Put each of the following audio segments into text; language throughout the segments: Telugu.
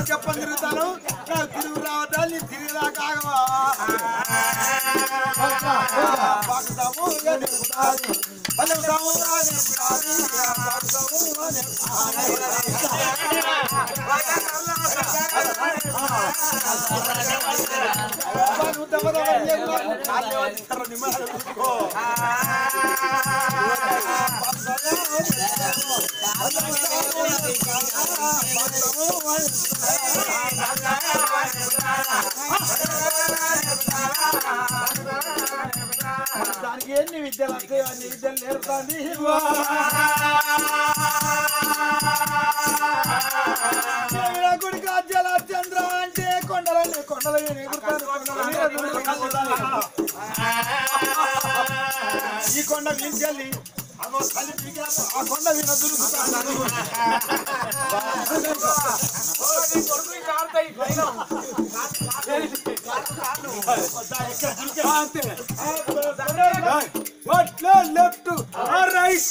చెప్పని తిరుగుతాను నాకు తిరుగు రావద్దాన్ని తిరిగి రాకాగవా దానికి ఎన్ని విద్యలు వస్తాయి అన్ని విద్యలు నేర్పుతాంది గుడికి అజ్జల చంద్ర అంటే కొండలని కొండల ఈ కొండ మించెల్లి ఆ కొండ మీద దురుకుతాడు లెఫ్ట్ రైట్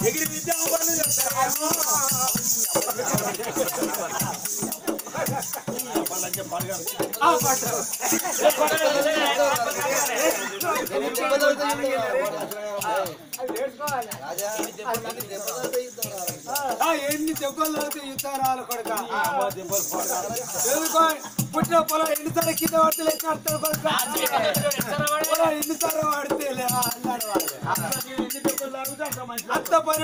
ఎగిరి విద్య ఎన్ని దెబ్బలు యుద్ధాలు కొడుక పుట్టిన పొలం ఎన్నిసార్లు కింద పడితే లేచినాడు కొడుక ఎన్నిసార్లు పడితే అంత పని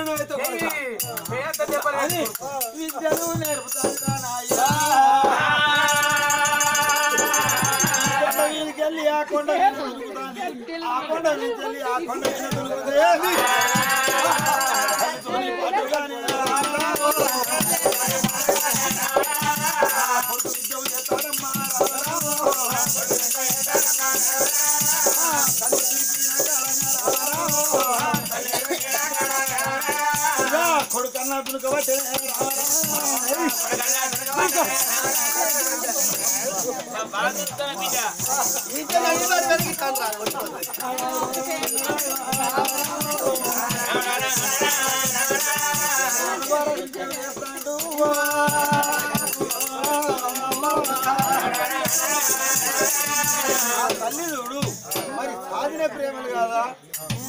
విద్యను నేర్పుతాను ఆ కొండ ఆ కొండ నుంచి ఆ కొండ కొడుకన్నా దునుకబట్టే తల్లి చూడు మరి సాధిన ప్రేమలు కాదా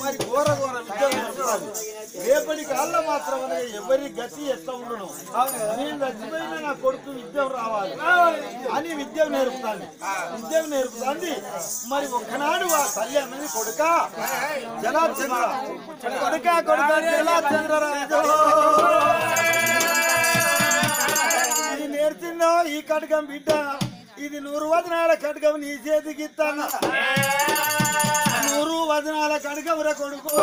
మరి ఘోర ఘోర విద్య రేపటి కాళ్ళ మాత్రం ఎవరి గతి ఎట్లా ఉండను నేను చచ్చిపోయినా నా కొడుకు విద్య రావాలి అని విద్య నేర్పుతాను మరి ఒక్కనాడు ఆ తల్లి అన్నది కొడుక జలాచంద్ర కొడుక జలాచంద్రరాజు ఇది నేర్చిందో ఈ కటకం బిడ్డ ఇది 100 వదనాల కటకం నీ చేతికి ఇస్తాను 100 వదనాల కటకం రా కొడుకు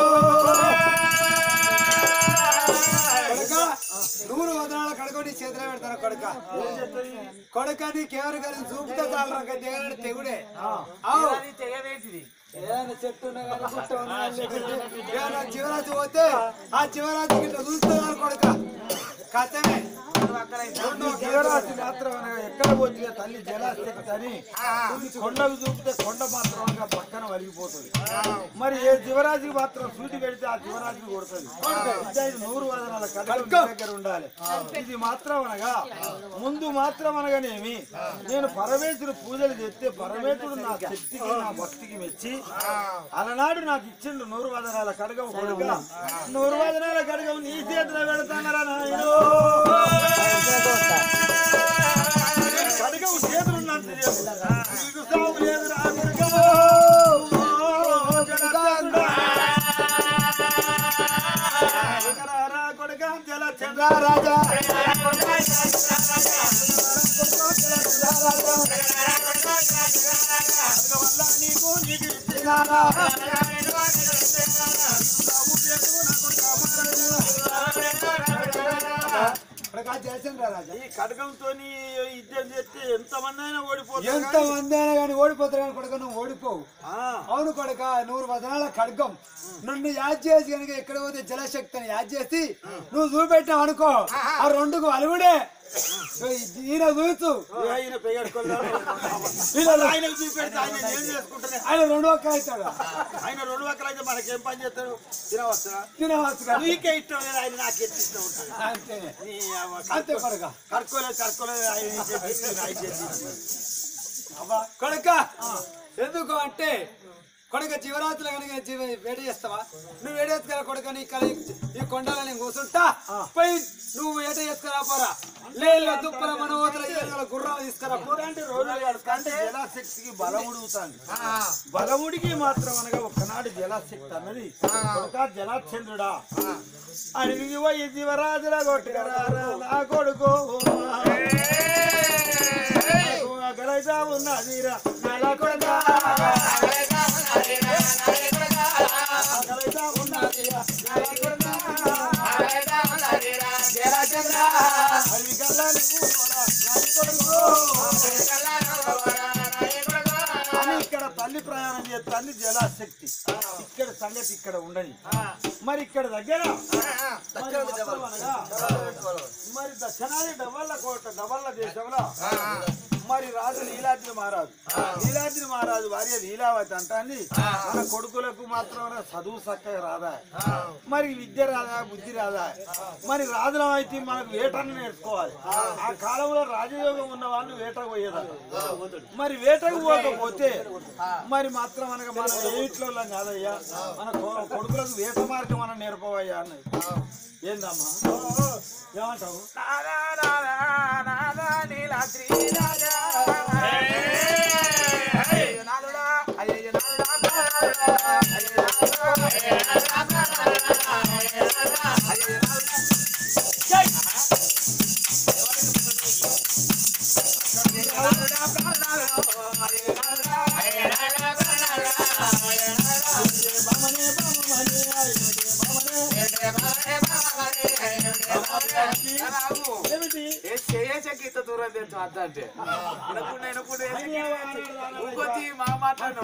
100 వదనాల కడక నీ చేతిలో పెడతాను కొడుక నీకెవరు కలిసి చూపుతా చాలరా తెగుడే చెట్టు శివరాత్రి పోతే ఆ శివరాత్రికి చూస్తున్నాను కొడుక జీవరాశి మాత్రం ఎక్కడ పోతుంది తల్లి జలాశక్తి అని కొండకు చూపితే కొండ మాత్రం పక్కన వలిగిపోతుంది. మరి ఏ జీవరాశికి మాత్రం సూటి పెడితే ఆ జీవరాశిని కొడుతుంది. 100 వదనాల కడుపు దగ్గర ఉండాలి. ఇది మాత్రం అనగా ముందు మాత్రం అనగానేమి నేను పరమేశ్వరుడు పూజలు చేస్తే పరమేశ్వరుడు నా శక్తికి నా భక్తికి మెచ్చి అలనాడు నాకు ఇచ్చిండు 100 వదనాల కడగం కొడుక 100 వదనాల కడగం నీ చేతిలో పెడతానరా నాయనో. కడగం చేతులున్నంత కొడుక జలచంద్ర రాజా ఈ ఖడ్గంతో యుద్ధం చేస్తే ఎంతమంది అయినా ఓడిపోతారు. ఎంతమంది అయినా కానీ ఓడిపోతారు కానీ కొడుక నువ్వు ఓడిపోవు. అవును కొడుక 100 వదనాల ఖడ్గం నన్ను యాద్ చేసి కనుక ఎక్కడ పోతే జలశక్తిని యాద్ చేసి నువ్వు చూపెట్టావు అనుకో ఆ 2కు అలుగుడే ఈయన చూచు ఆయన చూపెడితే ఆయన ఏం చేసుకుంటారు. ఆయన 2 ఒక్కలు అవుతాడు. ఆయన 2 ఒక్కలు అయితే మనకేం పని చేస్తాడు. తినవచ్చురా తినవచ్చు నీకే ఇష్టం లేదు. ఆయన నాకు ఎట్టి ఇష్టం ఉంటుంది. అంతే అంతే కొడుక కడుక్కోలేదు కొడుక ఎందుకు అంటే కొడుక జీవరాత్రులు కనుక వేడి చేస్తావా నువ్వు వేడి చేసుకురా కొడుక నీ ఈ కొండలో నేను కూర్చుంటా పోయి నువ్వు వేట చేసుకురా పోరా లేదు దుప్పల మనోతల గుర్రాలు తీసుకురా పోరాంటి రోజులు కంటే జలాశక్తికి బలముడుగుతాంది. బలముడికి మాత్రం అనగా ఒకనాడు జలాశక్తి అన్నది కొడుక జలాచంద్రుడా అడిగి పోయి జీవరాజుల కొట్టుకరా నా కొడుకో అక్కడైతే ఉన్నదిరా నెల కొడుక ఇక్కడ తల్లి ప్రయాణం చేస్తుంది జలాశక్తి. ఇక్కడ సంగతి ఇక్కడ ఉండని మరి ఇక్కడ దగ్గర మరి దక్షిణాది డబల్ల కోట డబల్ల దేశంలో మరి రాజు లీలాద్రి మహారాజు భార్య లీలావతి అంటాంది మన కొడుకులకు మాత్రం చదువు చక్కగా రాదా మరి విద్య రాదా బుద్ధి రాదా మరి రాజులం అయితే మనకు వేటను నేర్చుకోవాలి. ఆ కాలంలో రాజయోగం ఉన్న వాళ్ళు వేటకు పోయేదారు. మరి వేటకు పోకపోతే మరి మాత్రం అనగా మనం ఏట్లో కాదయ్యా మన కొడుకులకు వేట మార్గం మనం నేర్పవయ్యా అన్నది. ఏందమ్మా ఏమంటావు? దూరం తెచ్చు అద్ద అంటే మా మాట్లాడు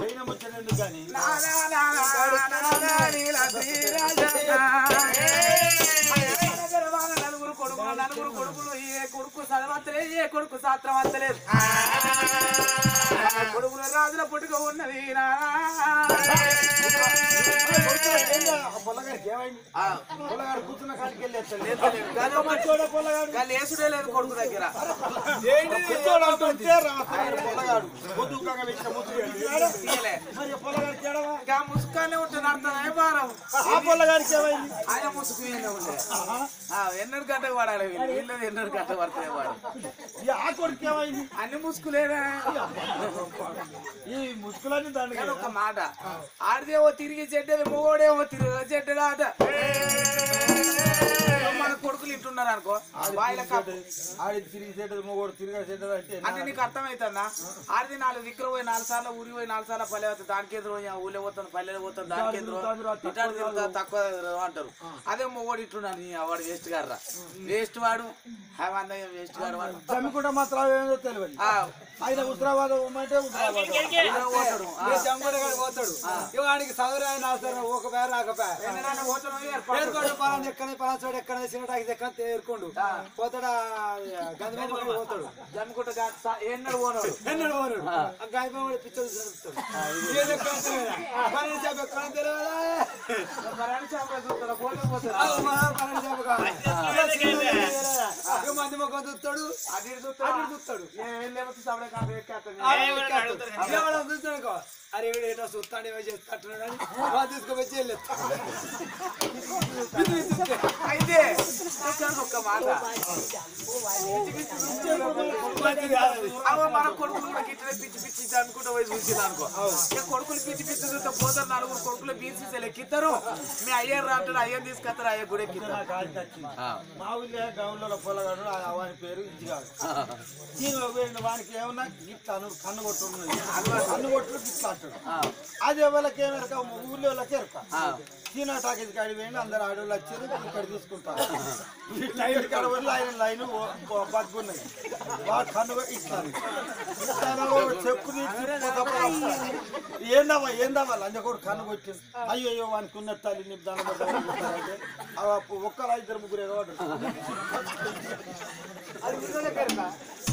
నలుగురు కొడుకులు ఏ కొడుకు చదవత్తలేదు ఏ కొడుకు శాస్త్రం వత్తలేదు. కొడుకులు రాజుల పుట్టుక ఉన్నది. లేసుడే లేదు కొడుకు దగ్గర. ముసుకానే ఉంటుంది అర్థం భారం. ఆయన ముసుగు ఉండే ఎన్నడు గంట పడాలి. వీళ్ళది ఎన్నడు గంట పడుతుంది వాడు. అన్ని ముసుగులేనా ఈ ముసుగులన్నీ దాని ఒక మాట ఆడిదేమో తిరిగి చెడ్డది మొగోడేమో తిరిగి చెడ్డదా అట. మన కొడుకులు ఇంటున్నారు అనుకో ఆడి తిరిగి చెడ్డది మొగోడు తిరిగి చెడ్డది అంటే నీకు అర్థమవుతుందా? ఆడిది 4 దిక్కులు పోయి 4 సార్లు ఊరికి పోయి 4 సార్లు పల్లె పోతుంది. దానికి ఎదురు ఊళ్ళో పోతాను పల్లెలో పోతాను దానికి ఎదురు ఇటాడు తిరుగుతా తక్కువ అంటారు. అదే మొగోడు ఇట్టున్నాను వాడు వేస్ట్ గారు వేస్ట్ వాడు వేస్ట్ గారు వాడు జమ్మికుంట మాత్రం ఏదో తెలియదు. ఆయన ఉత్తరాబాద్ అంటే పోతాడు వాడికి చదువు రాని అవసరం ఒక పేరు రాక ఏరుకోండు పలానా ఎక్కడ పలానా చోట ఎక్కడ చిన్నటాకి ఎక్కడ ఏరుకోండు పోతాడా గంధమామ పోతాడు జమ్ముకుంట ఎన్నడు పోనాడు ఎన్నడు పోనాడు గంధమామ పిచ్చలు జరుగుతాడు మంది మొక్క చూస్తాడు అది చూస్తాడు చూస్తాడు అరే వీడు ఏటో చూస్తాడు ఏమో చేస్తాడు తీసుకువచ్చి అయితే ఒక్క మాట మన కొడుకులు గిట్టే పిచ్చి పిచ్చి అనుకుంటా పోయి చూసింది అనుకో కొడుకులు పిచ్చి పిచ్చి చూస్తే పోతారు నలుగురు కొడుకులు బీసీ లెక్కిస్తారు మీ అయ్యారు రాంటారు అయ్యని తీసుకొస్తారు అయ్యా కూడా ఎక్కిస్తారు మా ఊళ్ళో గౌన్లో పొలగాడు వాని పేరు ఇచ్చిగాడు దీనిలో పోయిన వానికి ఏమన్నా గిట్లా కన్ను కొట్టు కన్ను కొట్టు గిట్లా అంటాడు అది ఎవరికి ఏమెరక ఊళ్ళో వాళ్ళకి ఎరక సీనా టాకీస్ కాడి పోయింది అందరు ఆడవాళ్ళు వచ్చారు ఇక్కడ తీసుకుంటారు ఇక్కడ వల్ల ఆయన లైన్ బగ్గున్నాయి వాడు కన్ను ఇట్లా చెప్పు ఏందవ్వా లంజ కూడా కన్ను కొట్టింది అయ్యో వానికి ఉన్న తల్లి నీ దండ అంటే ఒక్కరు ఇద్దరు ముగ్గురు ఎగవాడు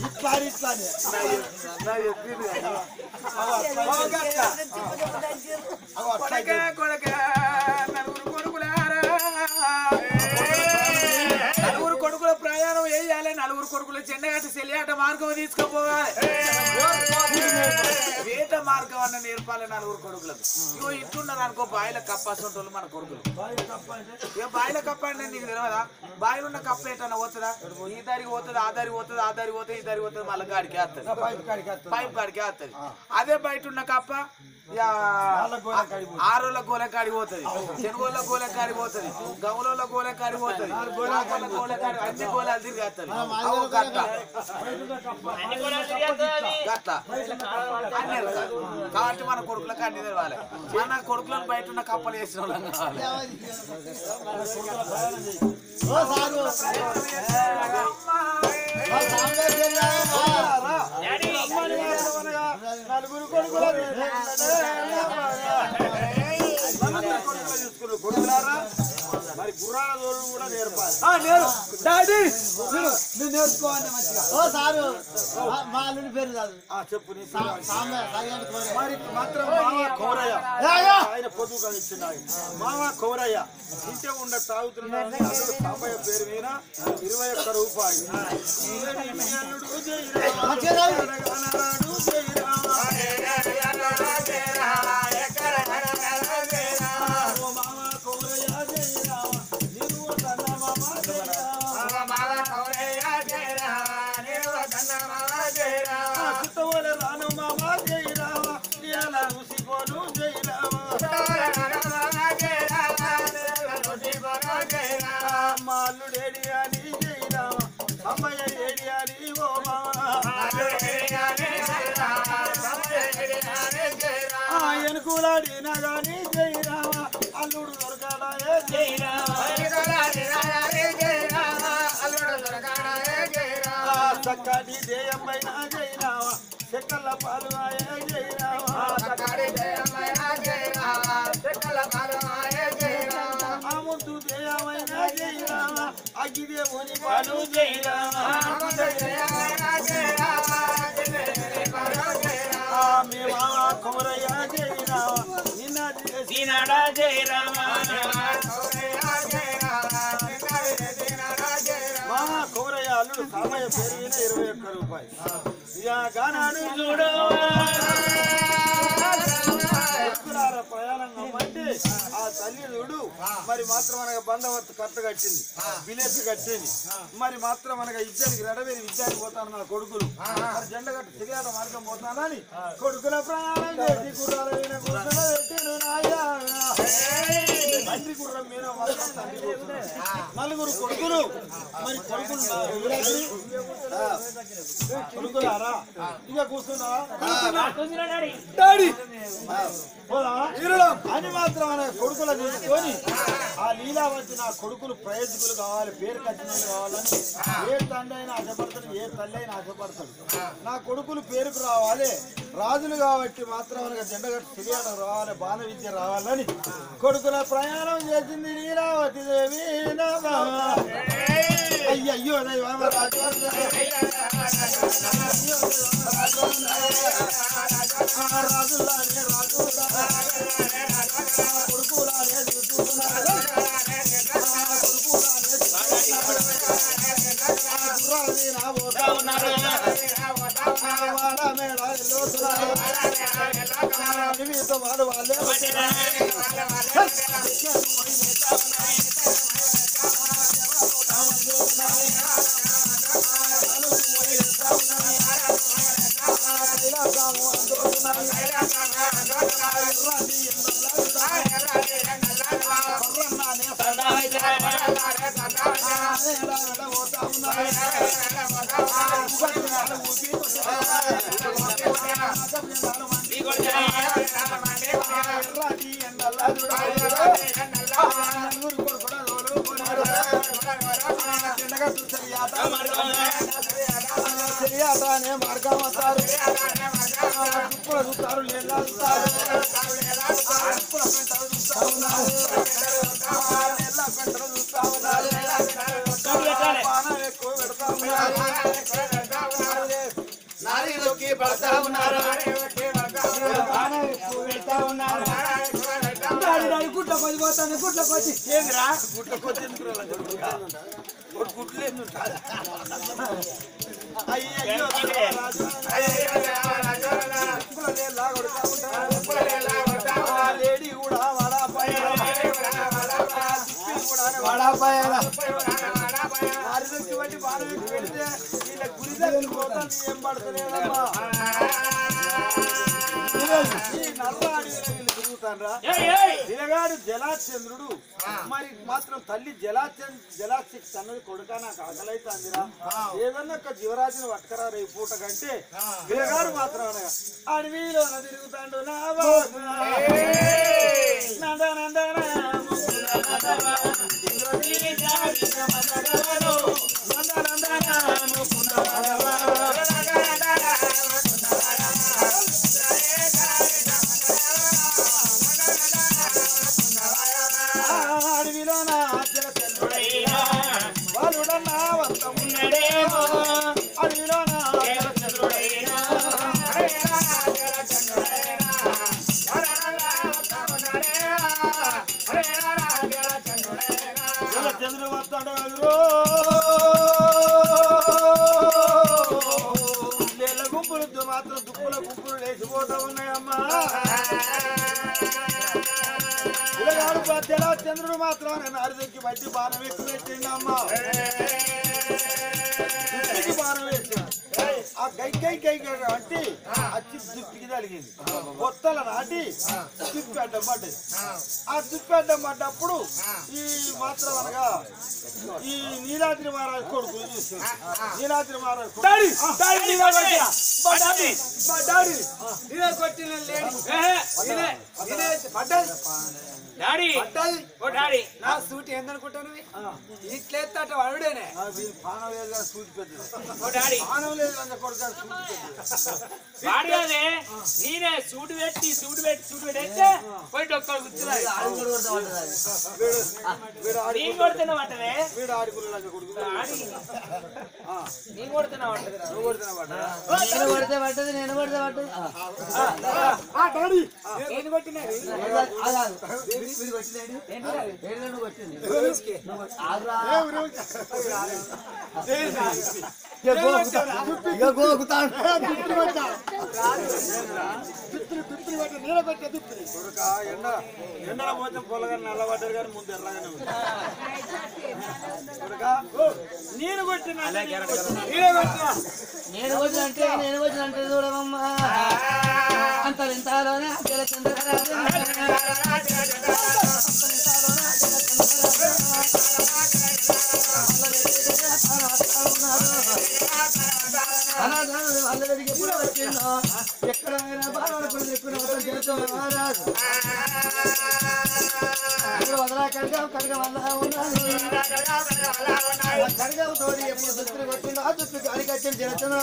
ఇట్లా ఇట్లానే నలుగురు కొడుకుల ప్రయాణం వేయాలి నలుగురు కొడుకులు చెన్నగట్ట చెల్లియాట మార్గం తీసుకుపోవాలి వేట మార్గం అన్న నేర్పాలి నలుగురు కొడుకులకు ఇగో ఇట్లున్నారు అనుకో బాయిల కప్పాసంటోళ్ళు మన కొడుకులు ఇక బాయిల కప్ప అంటే నీకు తెలియదా బాయిలు ఉన్న కప్ప ఏంటన్నా పోతుందా ఈ దారికి పోతుంది ఆ దారికి పోతుంది ఆ దారికి పోతుంది ఈ దారికి పోతుంది మళ్ళీ గాడికి వస్తుంది పైప్ కాడికి వస్తుంది అదే బయట ఉన్న కప్ప ఆరోళ్ళ గోలె కాడికి పోతుంది చెనుగోళ్ళ గోలె కాడికి పోతుంది గౌలోళ్ళ గోలె కాడికి పోతుంది గోలె కాడి అన్ని గోళాలు తిరిగి వస్తుంది గట్ల కాబట్టి మన కొడుకులకు అన్ని తెలవాలి మన కొడుకులను బయట ఉన్న కప్పలు వేసిన వాళ్ళం నలుగురు కొడుకులు కొడుకులారా మరి గుర్రాల దోళ్ళు కూడా నేర్పాలి నేర్చుకోవాలి మంచిగా మా అల్లుడి పేరు కాదు చెప్పు మరి మాత్రం కౌరయ్య ఆయన పొదువుగా ఇచ్చినాడు మామ కౌరయ్య ఇంటే ఉండ తాగుతున్నాడు సాంబయ్య పేరు మీద 21 రూపాయలు రాను మామ జై రామ ఇలా ఉసిపోను జై రామ మాల్లుడేడి అని జై రామ అమ్మయ్య ఏడి అని ఓ ఎనుకులాడినా గాని జై రామ అల్లుడు దొరకాడా జై రామ చక్కటి దేయమైన జై రామ చెక్కల పాలు జై రామ ఆ ముందు దేయమైన జై రామ అగ్గిదేవుని పాలు జై రామ మీ మామ కౌరయ్య జై రామ నిన్న జై రామ మామ కౌరయ్య అల్లుడు సామయ్య పేరు మీద 21 రూపాయలు గానాడు చూడు ప్రయాణం అమ్మంటే ఆ తల్లి చూడు మరి మాత్రం అనగా బంధవత్తు కట్ట కట్టింది విలేజ్ కట్టింది మరి మాత్రం అనగా ఇద్దరికి రెడవేరి విద్యానికి పోతాను నా కొడుకులు మరి జెండ కట్టు తిరిగాట మార్గం పోతానని కొడుకుల ప్రయాణం చేసి గుర్రాల మీద కూర్చుని పెట్టిను నాయ్యా తండ్రి గుర్రం మీద తండ్రి నలుగురు కొడుకులు మరి కొడుకులారా ఇక కూర్చున్నావా అని మాత్రం అనే కొడుకులు తీసుకొని ఆ లీలావతి నా కొడుకులు ప్రయోజకులు కావాలి, పేరు కట్టినలు కావాలని ఏ తండ్రి అయినా ఆశపడతాడు, ఏ తల్లి అయినా ఆశపడతాడు. నా కొడుకులు పేరుకు రావాలి, రాజులు కాబట్టి మాత్రం జెండగట్టు తిరిగాడ రావాలి, బాల విద్య రావాలని కొడుకుల ప్రయాణం చేసింది లీలావతి దేవి. అయ్యో రాజులానే రాజులా కొడుకులానే మీతో వాడు వాళ్ళే మార్గమతారు చూస్తారు ఎక్కువ పెడతా నారీలోకి పడతా ఉన్నారు, గుట్ల కొద్ది పోతాను, గుట్ల కొద్ది ఏంద్రా గుట్ల కొద్ది గుట్లే అయ్యో లేడీ కూడా వాడికి బట్టి బాగా పెడితే వీళ్ళ గురి దగ్గర పోతాను ఏం పడతలేదమ్మా. తిరగాడు జలాచంద్రుడు మరి మాత్రం తల్లి జలాచి తన్నది కొడుక నాకు ఆకలైతే అందిరా ఏదన్నా ఒక జీవరాజుని పట్టుకరా రేపు పూట కంటే తిరగాడు మాత్రం అనగా అడవిలో తిరుగుతాడు అడవిలోన జలచంద్రుడైనా వాలుడన్నా వంత ఉన్నడేమో అడవిలోన జలచంద్రుడైనా జలచంద్రుడు వస్తాడు నీళ్ళ గుంపులు మాత్రం దుప్పుల గుంపులు లేచిపోతా ఉన్నాయమ్మా. జలచంద్రుడు మాత్రం నారదకి బట్టి బాణం ఎక్కువ పెట్టిండమ్మా. బాణం వేసి ఆ గై అంటే అచ్చి దుప్పికి తలిగింది, కొత్తల నాటి దుప్పి అడ్డం పడ్డది. ఆ దుప్పి అడ్డం పడ్డప్పుడు ఈ మాత్రం అనగా ఈ నీలాద్రి మహారాజు కొడుకులు చూస్తున్నారు. నీలాద్రి మహారాజు నా సూటి ఏందనుకుంటాను ఇట్లేస్తాట వాడుడేనే పానం లేదు కదా సూటి పెద్దది, పానం లేదు కదా కొడుకు వాడు కాదే నేనే సూటు పెట్టి పోయి ఒక్కడు కూర్చున్నాడు నేను కొడుతున్నావు అంటనే వీడు ఆడుకున్న కొడుకు నేను కొడుతున్నావు అంటది నువ్వు కొడుతున్నా నేను కొడితే పట్టదు, నేను కొడితే పట్టదు. నేను కొట్టినది ఎండల మోసం పొలగా నల్లబడ్డారు కానీ ముందు ఎర్రగానే ఉంది. నేను కొట్టిన నేను వచ్చినంటే చూడమమ్మా అంత వింటాలోనే జలచంద్ర కడగం వల్ల ఉన్నాను కడగం తోడి ఎప్పుడు దుస్తులు కొట్టిందో ఆ దుస్తు గాలికి వచ్చిన జలచంద్ర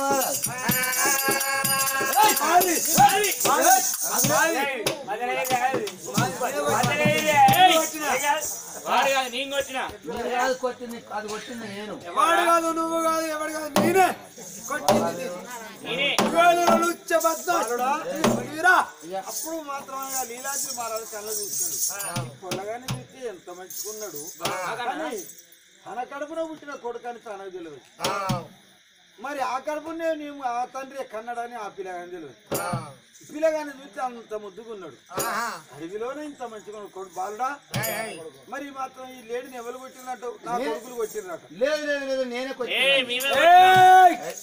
వాడు కాదు నేను కొట్టినా మీరు కాదు కొట్టింది అది కొట్టింది నేను వాడు కాదు నువ్వు కాదు ఎవడు కాదు నేనే కొట్టింది నేనే అప్పుడు మాత్రమే లీలాద్రి మహారాజు కళ్ళ చూస్తాడు పొలగానే చూస్తే ఎంత మంచుకున్నాడు తన కడుపున పుట్టిన కొడుకని తనకు తెలియదు మరి ఆ కడుపునే నేను ఆ తండ్రి కన్నడని ఆ పిల్లగాని తెలియదు పిల్లగాని చూస్తే అంత ముద్దుకున్నాడు అడవిలోనే ఇంత మంచిగా కొడుకు బాలుడా మరి మాత్రం ఈ లేడీని ఎవరు కొట్టినట్టు నా కొడుకులు కొట్టినట్టు లేదు లేదు లేదు నేనే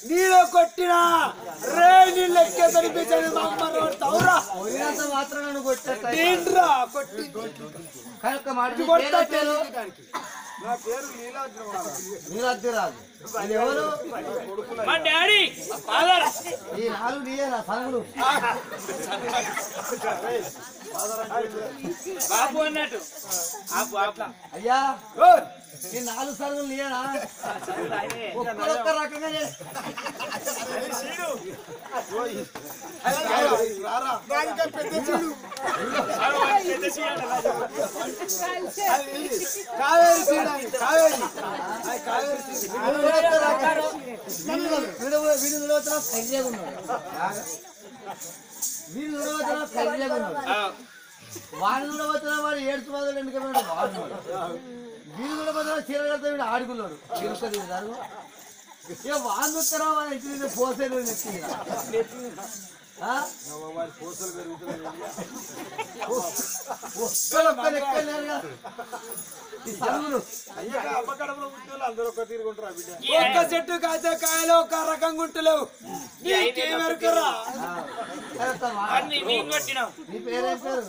నీలో కొట్టినా రే నీ లెక్క తనిపించని తౌరా కొట్టినంత మాత్రం నన్ను ఏంట్రా కొట్టి కనుక మాట నా పేరు లీలాద్రి మహారాజు నీరద్దు రాదు అది ఎవరు మా డాడీ ఫాదర్ ఈ నాలుగు నీయేనా సనుగులు బాబు అన్నట్టు అయ్యా ఈ నాలుగు సనుగులు నీయేనా ఒక్కొక్క రకంగా వాడు చూడబోతున్నా వాడు ఏడుచు మొదలు ఎందుకంటే వాడు వీడు చూడబోతున్నా చీర కడితే వీడు ఆడుకున్నాడు చిరుస్తుంది ఇక వాడు చూస్తారా వాళ్ళ ఇంటి పోసేది అమ్మ కడుపులో పుట్టిన అందరూ ఒక తీరుకుంటారు ఆ బిడ్డ ఒక్క చెట్టు కాసే కాయలు ఒక రకంగా ఉంటలేవు నీకేమెరకరా నేను కొట్టినాం నీ పేరేం పేరు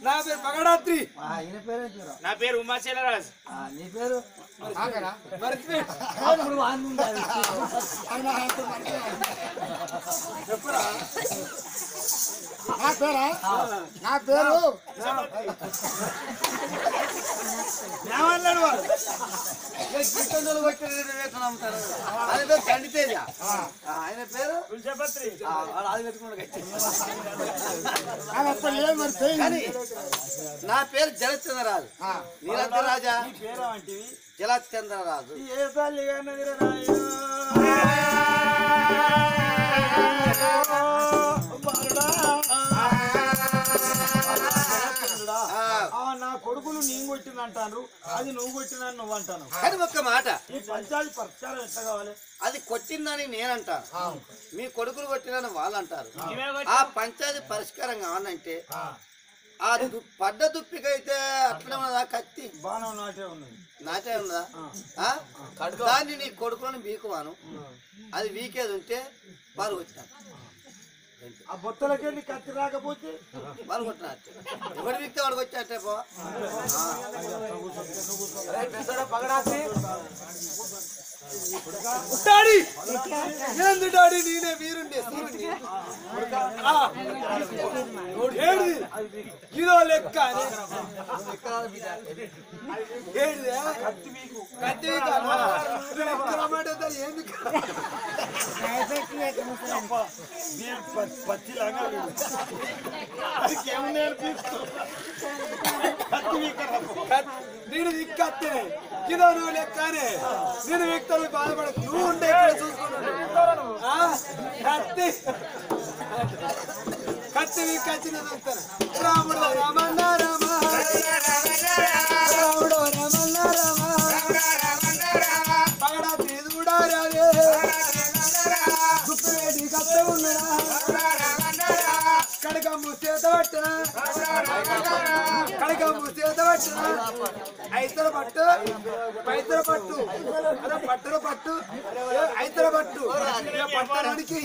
నా పేరు పగడాత్రి ఈయన పేరేం పేరు నా పేరు ఉమాచలరాజు నీ పేరు మర్చిపోయి అప్పుడు వాడిని ఉండాలి. నా పేరు ఏమన్నాడు వాడు గీతంలో కొట్టిన వేతనం అమ్ముతారు ఆయన పేరు ఖండితేజ ఆయన పేరు అది పెట్టుకున్నాడు కానీ నా పేరు జలచంద్రరాజు నీలంత రాజా పేరు వంటివి జలచంద్రరాజు ఏ తల్లి అన్నది నాయన నా కొడుకులు నేను కొట్టిన అంటాను అది నువ్వు కొట్టిన నువ్వు అంటాను కానీ ఒక్క మాట ఈ పంచాయతీ పరిష్కారం ఎట్లా కావాలి అది కొట్టిందని నేనంటాను మీ కొడుకులు కొట్టినని వాళ్ళు అంటారు ఆ పంచాయతీ పరిష్కారం కావాలంటే ఆ పడ్డ దుప్పికైతే అట్లనే ఉన్నదా కత్తి బాణం నాటే ఉన్నది నాటే ఉన్నదా దాన్ని నీ కొడుకులను వీకువాను అది వీకేది ఉంటే వారు వచ్చినారు ఆ బొత్తలకెళ్ళి కత్తి రాకపోతే వాళ్ళు కొట్టినట్టు ఎవరు వీక్తే వాడికి వచ్చేటే పో డాడీ ఏంది డాడీ నేనే వీరుండే ఏడిది కిలో లెక్క ఏడిదే కత్తి వీకు ఏంది పచ్చి లాగా నేర్పిస్తూ కత్తి వీకరా నేను విక్కత్తే కిలో నువ్వు లెక్కనే నేను వ్యక్తులు బాధపడ నువ్వు ఉండే ఇక్కడ చూసుకున్నాడు కత్తి కత్తి విక్కచ్చిన రాముడు రమణ రమ రాముడు రమణ రమ పగడ కూడా రాదే గుప్పేటి కత్తి ఉన్నడా కడకమ్ము చేత పట్టిన కడకమ్ము చేత పట్టిన ఐతర పట్టు పైతర పట్టు అదే పట్టర పట్టు ఐతర పట్టు పట్టడానికి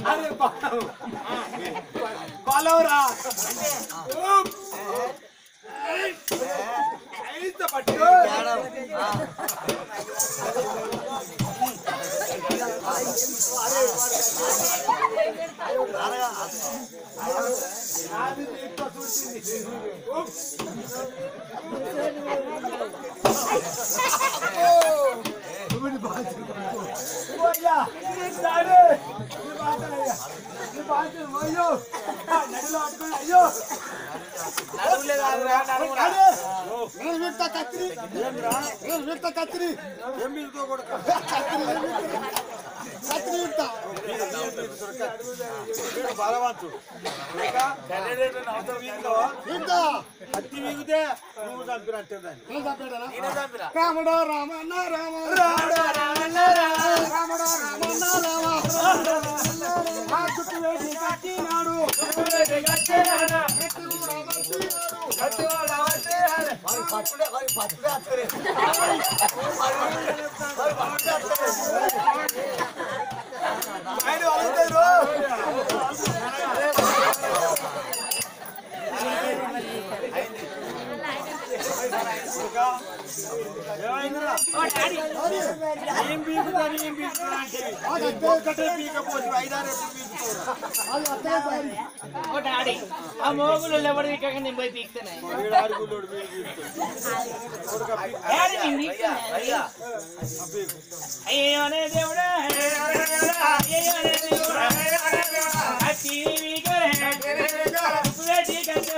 అరే బాలవరా ఐత పట్టు నాది నీతో చూసింది అయ్యో నడువులే కాదురా, నడువురా. కత్తిరి ఏం మీరుతో కూడా బలవంతుడు కత్తి వీగితే నువ్వు చంపినట్టే దాన్ని నేనే చంపినా. రాముడో రామన్న రామ రాముడో రామన్న రామ ఆ చుట్టూ వేసి కట్టినాడు ఏం పీకుతా ఏం పీకుతా అంటే పీకపోతే 5-6 ఓ డాడీ ఆ మోగులు ఎవరు పీకక నేను పోయి పీకుతానే డాడీ నేను పీకుతానే. అయ్యా అయ్యోనే దేవుడా అయ్యోనే దేవుడా అతి వీకరే సురేటి కచ్చ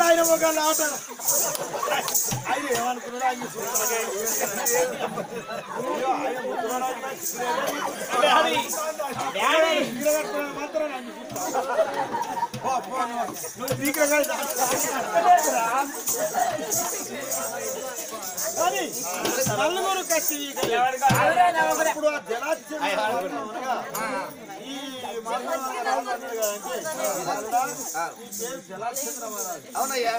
ఆయన ఒక ఆట ఆయన ఏమనుకున్నాడు ఆయన డాడీ డాడీ మాత్రం నువ్వు పీకగా కానీ నలుగురు కత్తి ఇప్పుడు ఆ జలాశయం ఈ అవునయ్యా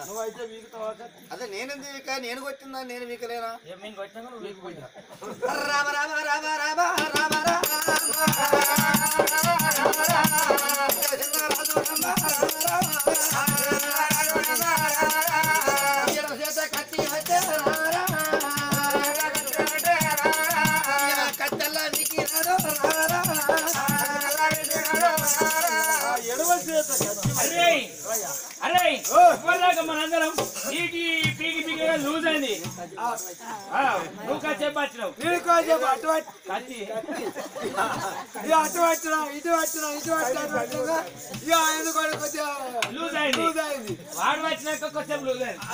నువ్వైతే వీగుతావా అదే నేనెందుకు వీకా? నేను కొట్టిందా నేను వీకలేనా? నేను కొట్టినా నువ్వు వీకపోయినా రామ రామ రామ రామ రామ కత్తెల్లా నీకు ఎడవ చేత అరే అరే ఇప్పటిదాకా మనందరం నీటి పీకి పీకిగా లూజ్ అయింది నువ్వు కాసేపు వచ్చినావు నేను కొంచెం అటు కత్తి అటు పట్టినా ఇటు పట్టినా ఇటు పట్టినా ఇక ఎందుకు కొద్దిగా లూజ్ అయింది లూజ్ అయింది. వాడు వచ్చినాక కొంచెం లూజ్ అయింది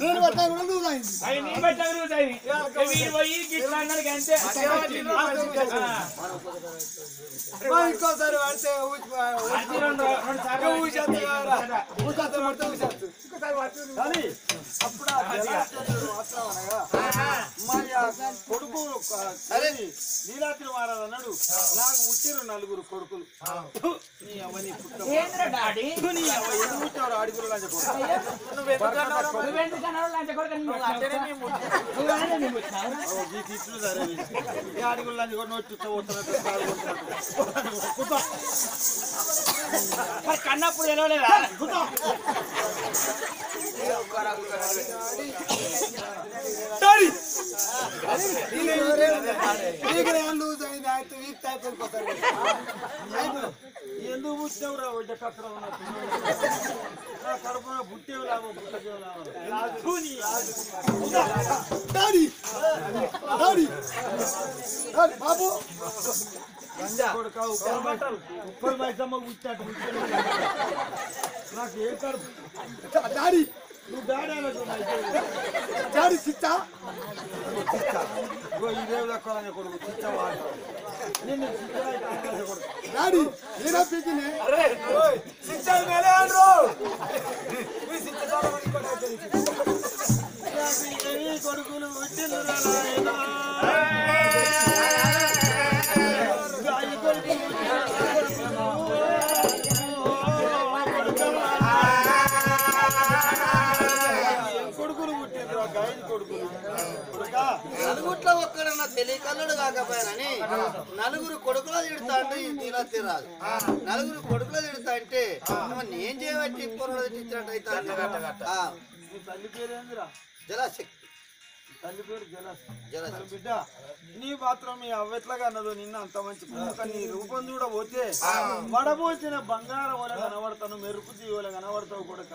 నేను పట్టా కూడా లూజ్ అయింది అవి నీ బట్ట లూజ్ అయింది వీడు పోయి గిట్లా అన్నాడు అంతే మరి ఇంకోసారి పడితే కానీ అప్పుడు ఆ జలాశయం వాతావరణంగా మరి ఆ కొడుకు అరే నీలాద్రి మహారాజు అన్నాడు నాకు పుట్టిరు 4 కొడుకులు నీ అవని ఏంద్రా డాడీ ఎందుకు పుట్టారు ఆడిగురు లంచ కొడుకు నువ్వెందుకన్నావు లంచ కొడుకు నువ్వు ఇట్లు సరే ఈ ఆడిగురు లంచ కొడు నోటి మరి కన్నప్పుడు తెలవలేదా లూజ్ అయింది అయితే వీక్ టైప్ ఎందుకు పుట్టినవురా ఒడ్డ కట్టడం కడుపున పుట్టేవి లాభం పుట్టకేవి లాభం బాబు కొడుక ఉప్పర్ మైసమ్మ పుట్టాడు నాకు ఏ కడుపు డాడీ నువ్వు డాడీ అనుకున్నాయి డాడీ చిచ్చా ఇదే దక్కాలని కొడుకు చిచ్చా వాడు నేను డాడీ నేనా పీకినే కొడుకులు పుట్టిండ్రు కొడుకులు పుట్టిండ్రు గాయని కొడుకులు కొడుక ఇంట్లో ఒక్కడన్నా తెలియకల్లుడు కాకపోయానని నలుగురు కొడుకులు తిడతా అంటే ఇలా తిరాదు. నలుగురు కొడుకులు తిడతా అంటే నేను చేయబట్టి పొరలు తిట్టినట్టయితే తల్లి పేరేందిరా? జలశక్తి. తల్లి పేరు బిడ్డ. నీ మాత్రం మీ అవ్వెట్లాగా అన్నదో నిన్న అంత మంచి పువ్వు నీ రూపం చూడ పోతే వడబోసిన బంగారం వల్ల కనబడతాను, మెరుపు జీవుల కనబడతావు కొడుక.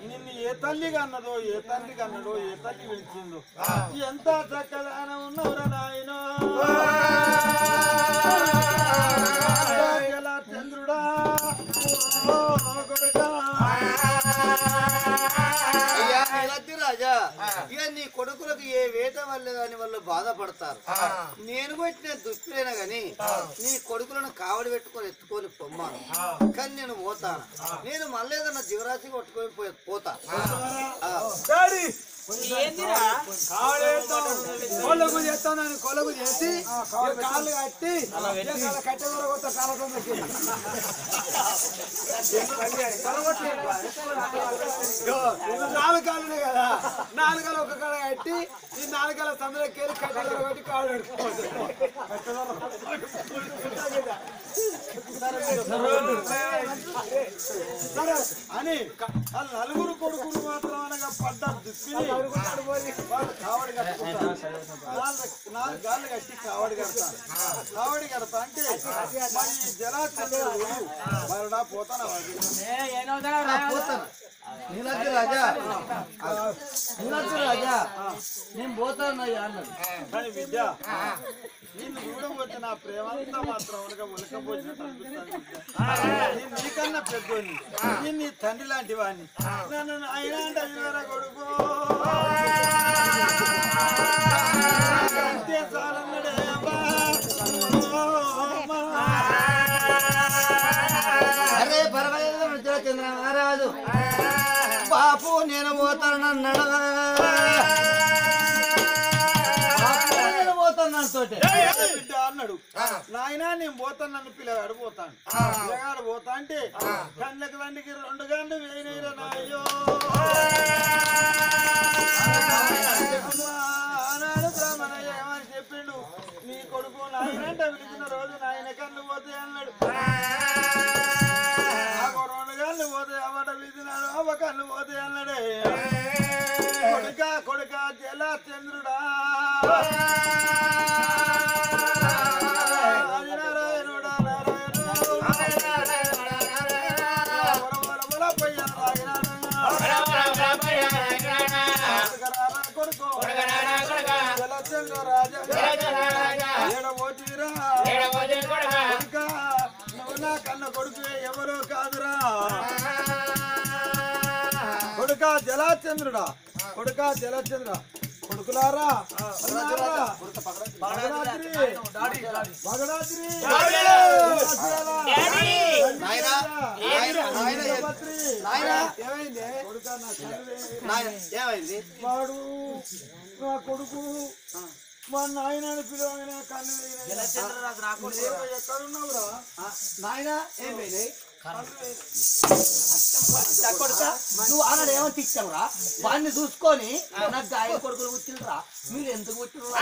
నిన్ను ఏ తల్లిగా అన్నదో, ఏ తండ్రికి అన్నదో, ఏ తల్లి పిలిచిందో, ఎంత చక్కదాన ఉన్నవరా నాయనో చంద్రుడా కొడుక. రాజా ఇక నీ కొడుకులకు ఏ వేట వల్ల కాని వాళ్ళు బాధపడతారు. నేను కొట్టిన దుష్టులైనా గాని నీ కొడుకులను కావడి పెట్టుకొని ఎత్తుకొని పొమ్మాను. కానీ నేను పోతాను. నేను మళ్ళీ ఏదన్నా జీవరాశి కొట్టుకొని పోతా. కొలుగు చేస్తాను, కొలుగు చేసి కాళ్ళు కట్టి కట్టె నాలుగు కాళ్ళనే కదా, నాలుగాలు ఒక కాడ కట్టి ఈ నాలుగాల సందులోకి వెళ్ళి కట్టె కొట్టి కాళ్ళు అని నలుగురు కొడుకులు మాత్రం అనగా పడ్డ దుప్పిని కావడి కట్టుకుంటారు. నాలుగు గాళ్ళు కట్టి కావడి కడతాను. కావడి కడతా అంటే మరి జలాచంద్రుడు మరడా పోతాను. రాజా నేను పోతాను అన్నాడు. కానీ విద్య నిన్ను చూడబోతే నా ప్రేమంతా మాత్రం ఉలకపోసినట్టు అనిపిస్తాను. నీకన్నా పెద్దోని, నేను నీ తండ్రి లాంటి వాడిని. నన్ను ఆయన అంటే అయ్యారా కొడుకు అంతే చాలన్నాడే అరే పర్వాలేదు చంద్ర మహారాజు బాపు నేను పోతాను అన్నాడు. బిడ్డ అన్నాడు. నాయన నేను పోతాను, నన్ను పిల్లగాడు పోతాను. పిల్లగాడు పోతా అంటే కళ్ళకి తండ్రికి 2 గంటలు వేయనీరా నాయ్యో. ఆనాడు బ్రాహ్మణయ్య ఏమని చెప్పిండు, నీ కొడుకు నాయనంటే పిలిచిన రోజు నాయన కళ్ళు పోతే అన్నాడు. నాకు 2 గంటలు పోతే అవ్వట పిలిచినాడు, అవ్వ కళ్ళు పోతే అన్నాడే. కొడుక కొడుక జలచంద్రుడా కన్న కొడుకు ఎవరో కాదురా కొడుక జలచంద్రుడా, కొడుక జలచంద్ర. కొడుకులారా ఏమైంది? వాడు నా కొడుకు మా నాయనని పిలవగానే కన్ను ఎక్కడున్నావురా నాయన ఏమైంది? నువ్వు ఆనాడు ఏమని తిట్టావురా? వాడిని చూసుకొని నాకు గాయ కొడుకులు పుట్టినరా? మీరు ఎందుకు పుట్టినరా?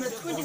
మెచ్చుకుంటే